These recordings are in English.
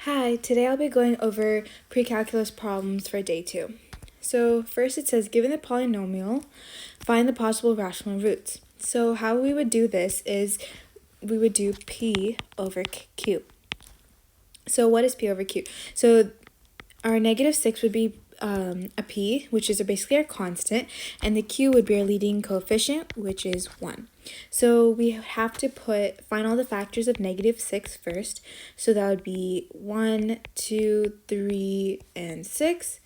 Hi, today I'll be going over pre-calculus problems for day 2. So first it says, given the polynomial, find the possible rational roots. So how we would do this is we would do P over Q. So what is P over Q? So our -6 would be a P, which is basically our constant, and the Q would be our leading coefficient, which is 1. So we have to find all the factors of -6 first. So that would be 1, 2, 3, and 6.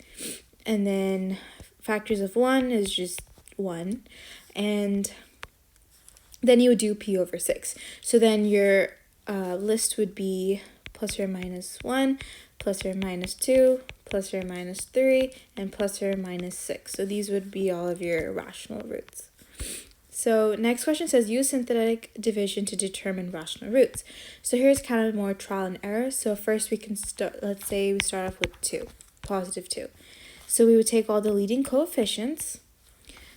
And then factors of 1 is just 1. And then you would do P over 6. So then your list would be plus or minus 1, plus or minus 2, plus or minus 3, and plus or minus 6. So these would be all of your rational roots. So next question says, use synthetic division to determine rational roots. So here's kind of more trial and error. So first we can start, let's say we start off with 2, positive 2. So we would take all the leading coefficients.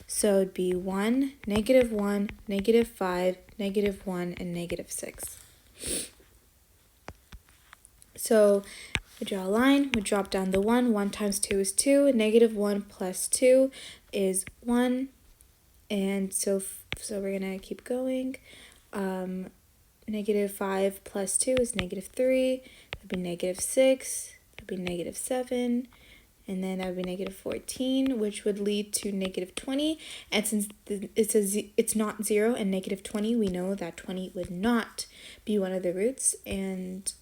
So it'd be 1, -1, -5, -1, and -6. So we draw a line, we drop down the 1. 1 times 2 is 2. -1 plus 2 is 1. And so we're going to keep going. -5 plus 2 is -3. That'd be -6. That'd be -7. And then that would be -14, which would lead to -20. And since it's not 0 and -20, we know that 20 would not be one of the roots. And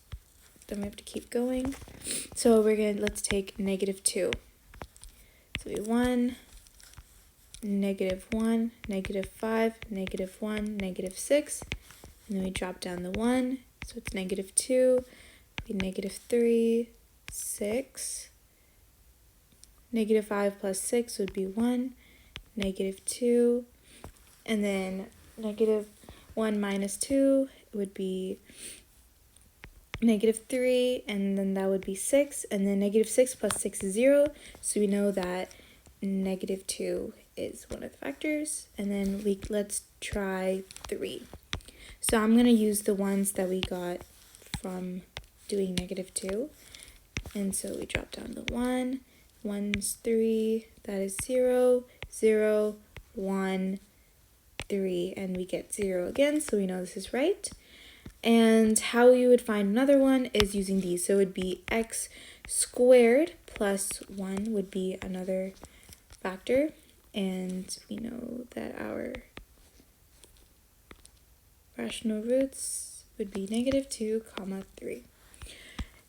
then we have to keep going. So let's take -2. So we 1, -1, -5, -1, -6. And then we drop down the 1. So it's -2, -3, 6. -5 plus 6 would be 1, -2, and then -1 minus 2 would be -3, and then that would be 6, and then -6 plus 6 is 0, so we know that -2 is one of the factors. And then let's try 3. So I'm going to use the ones that we got from doing -2, and so we drop down the 1. 1's 3, that is 0, 0, 1, 3, and we get 0 again, so we know this is right. And how you would find another one is using these. So it would be x squared plus 1 would be another factor, and we know that our rational roots would be -2, 3.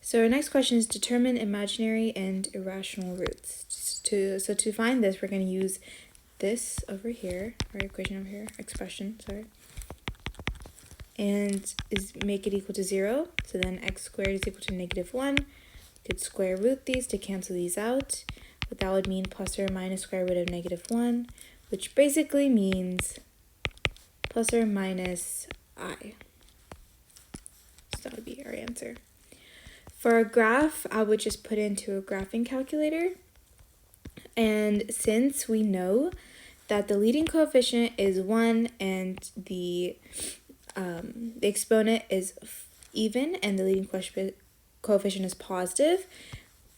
So our next question is determine imaginary and irrational roots. So to find this, we're going to use this over here, or equation over here, expression, sorry, and make it equal to 0. So then x squared is equal to -1. We could square root these to cancel these out, but that would mean plus or minus square root of -1, which basically means plus or minus I. So that would be our answer. For a graph, I would just put into a graphing calculator. And since we know that the leading coefficient is 1 and the exponent is even and the leading coefficient is positive,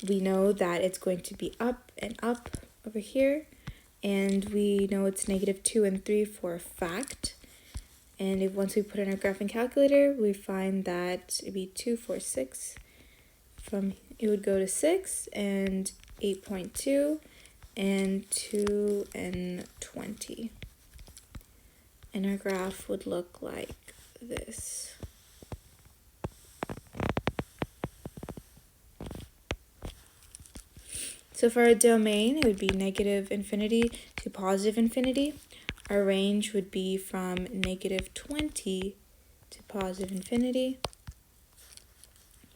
we know that it's going to be up and up over here. And we know it's -2 and 3 for a fact. And once we put in our graphing calculator, we find that it'd be 2, 4, 6. It would go to 6 and 8.2 and 2 and 20. And our graph would look like this. So for our domain, it would be -infinity to +infinity. Our range would be from -20 to +infinity.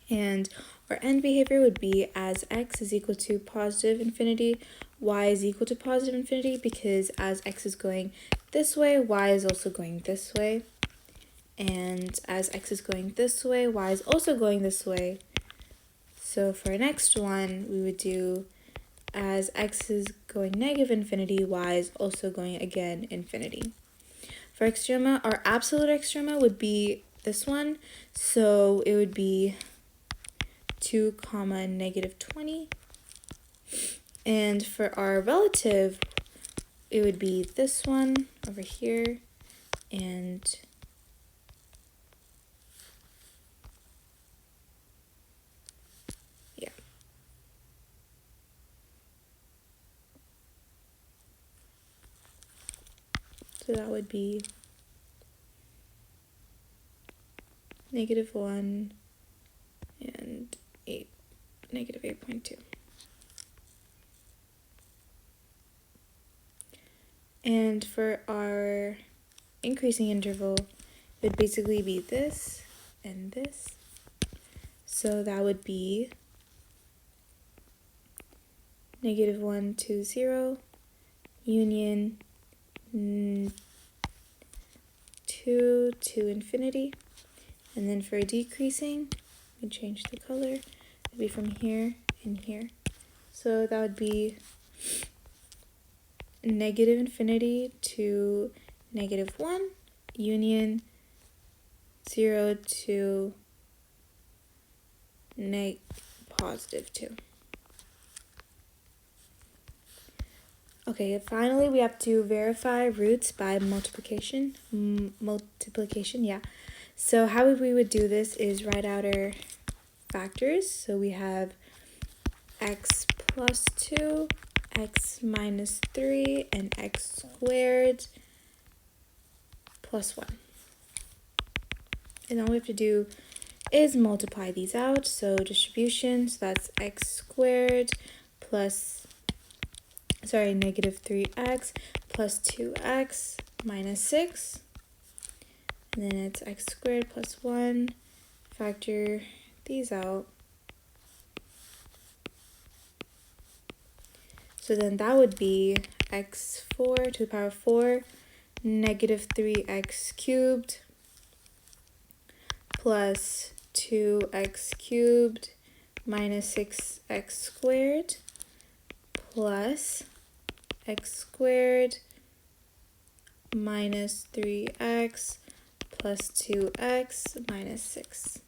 And our end behavior would be as x is equal to +infinity, y is equal to +infinity, because as x is going this way, y is also going this way. And as x is going this way, y is also going this way. So for our next one, we would do as x is going -infinity, y is also going again infinity. For extrema, our absolute extrema would be this one. So it would be 2 comma negative 20. And for our relative, it would be this one over here, and yeah. So that would be -1 and negative 8.2. And for our increasing interval, it would basically be this and this. So that would be -1 to 0, union 2 to infinity. And then for decreasing, we can change the color. It'd be from here and here. So that would be negative infinity to -1, union 0 to +2. Okay, finally we have to verify roots by multiplication. Yeah. So how we would do this is write out our factors. So we have x plus 2, x minus 3, and x squared plus 1. And all we have to do is multiply these out. So distribution, so that's x squared plus, -3x plus 2x minus 6. And then it's x squared plus 1. Factor these out. So then that would be x4 to the power 4, -3x cubed plus 2x cubed minus 6x squared plus x squared minus 3x plus 2x minus 6.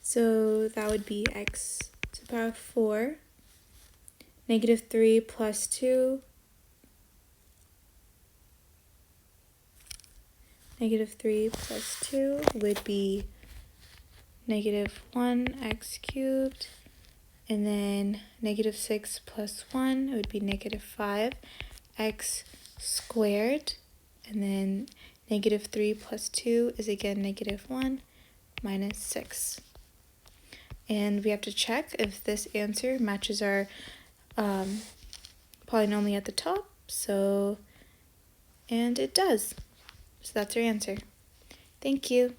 So that would be x to the power 4, -3 plus 2, -3 plus 2 would be -1x cubed, and then -6 plus 1 would be -5x squared, and then -3 plus 2 is again -1 minus 6. And we have to check if this answer matches our polynomial at the top. And it does. So that's our answer. Thank you.